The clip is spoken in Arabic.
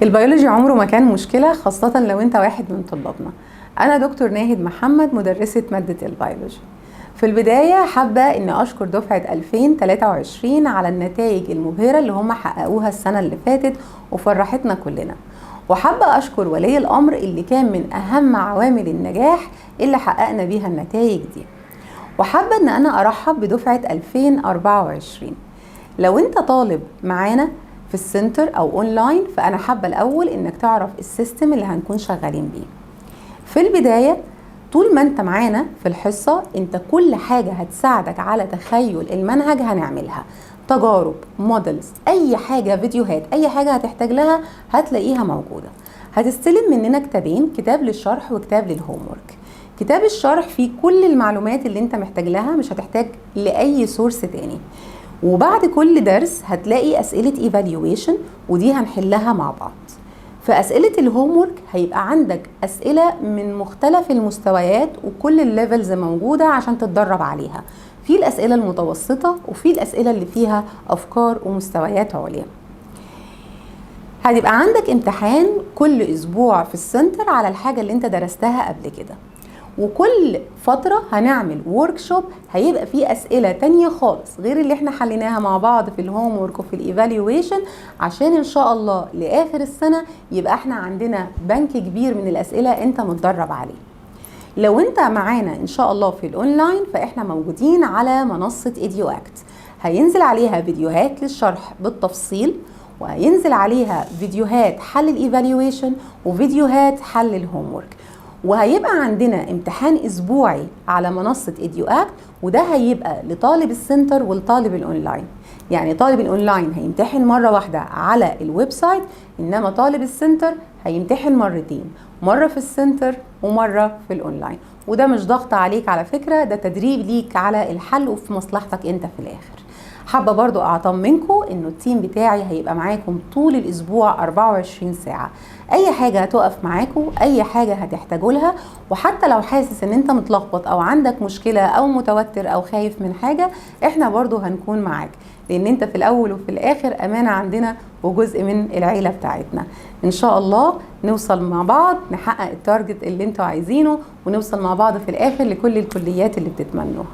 البيولوجي عمره ما كان مشكلة، خاصة لو انت واحد من طلابنا. انا دكتور ناهد محمد، مدرسة مادة البيولوجي. في البداية حابة ان اشكر دفعة 2023 على النتائج المبهرة اللي هم حققوها السنة اللي فاتت وفرحتنا كلنا. وحابة اشكر ولي الامر اللي كان من اهم عوامل النجاح اللي حققنا بيها النتائج دي. وحابة ان انا ارحب بدفعة 2024. لو انت طالب معانا في السنتر او اونلاين، فانا حابه الاول انك تعرف السيستم اللي هنكون شغالين بيه. في البدايه طول ما انت معانا في الحصه، انت كل حاجه هتساعدك على تخيل المنهج هنعملها، تجارب، مودلز، اي حاجه، فيديوهات، اي حاجه هتحتاج لها هتلاقيها موجوده. هتستلم مننا كتابين، كتاب للشرح وكتاب للهومورك. كتاب الشرح فيه كل المعلومات اللي انت محتاج لها، مش هتحتاج لاي سورس تاني. وبعد كل درس هتلاقي أسئلة evaluation، ودي هنحلها مع بعض. في أسئلة الهومورك هيبقى عندك أسئلة من مختلف المستويات وكل الليفلز موجودة عشان تتدرب عليها. في الأسئلة المتوسطة وفي الأسئلة اللي فيها أفكار ومستويات عليا. هتبقى عندك امتحان كل أسبوع في السنتر على الحاجة اللي انت درستها قبل كده. وكل فترة هنعمل وركشوب هيبقى فيه أسئلة تانية خالص غير اللي احنا حليناها مع بعض في الهوم ورك وفي الإيفاليويشن، عشان إن شاء الله لآخر السنة يبقى احنا عندنا بنك كبير من الأسئلة انت متدرب عليه. لو انت معانا إن شاء الله في الأونلاين، فاحنا موجودين على منصة EduAct، هينزل عليها فيديوهات للشرح بالتفصيل، وهينزل عليها فيديوهات حل الإيفاليويشن وفيديوهات حل الهوم ورك. وهيبقى عندنا امتحان اسبوعي على منصة EduAct، وده هيبقى لطالب السنتر والطالب الاونلاين. يعني طالب الاونلاين هيمتحن مرة واحدة على الويب سايت، انما طالب السنتر هيمتحن مرتين، مرة في السنتر ومرة في الاونلاين. وده مش ضغط عليك على فكرة، ده تدريب ليك على الحل وفي مصلحتك انت في الاخر. حابة برضو اطمنكم انه التيم بتاعي هيبقى معاكم طول الاسبوع 24 ساعة. اي حاجة هتقف معاكم، اي حاجة هتحتاجوا لها. وحتى لو حاسس ان انت متلخبط او عندك مشكلة او متوتر او خايف من حاجة، احنا برضو هنكون معاك، لان انت في الاول وفي الاخر امانة عندنا وجزء من العيلة بتاعتنا. ان شاء الله نوصل مع بعض، نحقق التارجت اللي انتوا عايزينه، ونوصل مع بعض في الاخر لكل الكليات اللي بتتمنوها.